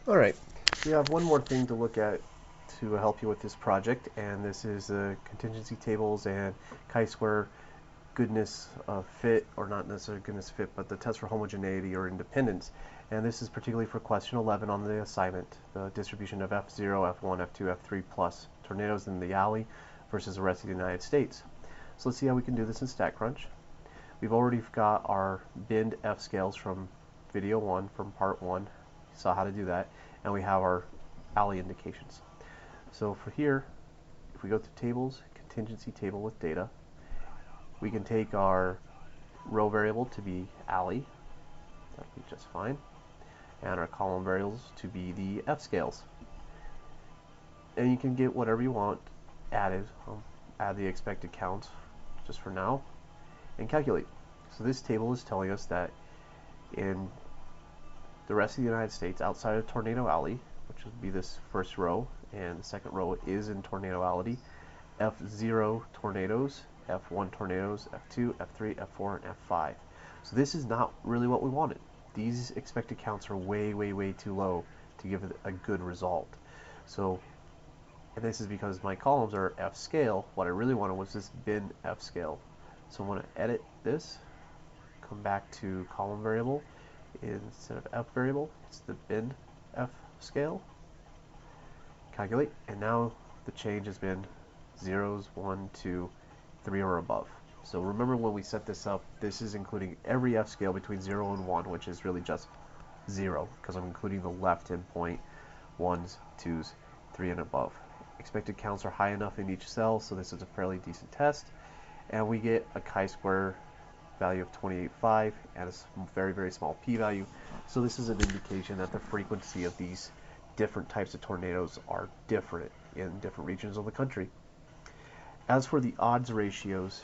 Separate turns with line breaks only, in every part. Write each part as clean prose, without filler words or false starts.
Alright, we have one more thing to look at to help you with this project, and this is contingency tables and chi-square goodness of fit, or not necessarily goodness fit, but the test for homogeneity or independence. And this is particularly for question 11 on the assignment, the distribution of F0, F1, F2, F3 plus tornadoes in the alley versus the rest of the United States. So let's see how we can do this in StatCrunch. We've already got our binned F scales from video 1, from part 1. Saw how to do that, and we have our alley indications. So for here, if we go to tables, contingency table with data, we can take our row variable to be alley, that'll be just fine, and our column variables to be the F scales. And you can get whatever you want added. Add the expected counts just for now and calculate. So this table is telling us that in the rest of the United States outside of Tornado Alley, which would be this first row, and the second row is in Tornado Alley, F0 tornadoes, F1 tornadoes, F2, F3, F4, and F5. So this is not really what we wanted. These expected counts are way, way, way too low to give it a good result. So, and this is because my columns are F scale. What I really wanted was this bin F scale. So I'm going to edit this, come back to column variable. Instead of F variable, it's the bin F scale. Calculate, and now the change has been zeros, 1, 2, 3 or above. So remember when we set this up, this is including every F scale between 0 and 1, which is really just 0, because I'm including the left endpoint, 1s, 2s, 3 and above. Expected counts are high enough in each cell, so this is a fairly decent test. And we get a chi-square value of 28.5 and a very, very small p-value. So this is an indication that the frequency of these different types of tornadoes are different in different regions of the country. As for the odds ratios,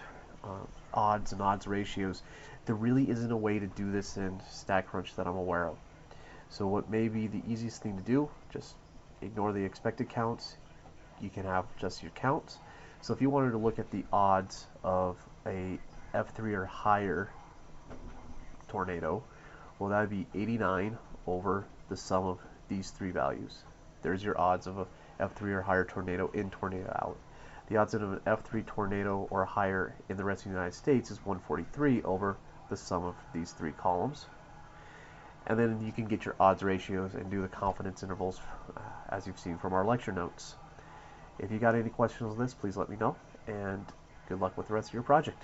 odds and odds ratios, there really isn't a way to do this in StatCrunch that I'm aware of. So what may be the easiest thing to do, just ignore the expected counts. You can have just your counts. So if you wanted to look at the odds of a F3 or higher tornado, well, that would be 89 over the sum of these three values. There's your odds of a F3 or higher tornado in Tornado Alley. The odds of an F3 tornado or higher in the rest of the United States is 143 over the sum of these three columns. And then you can get your odds ratios and do the confidence intervals as you've seen from our lecture notes. If you got any questions on this, please let me know, and good luck with the rest of your project.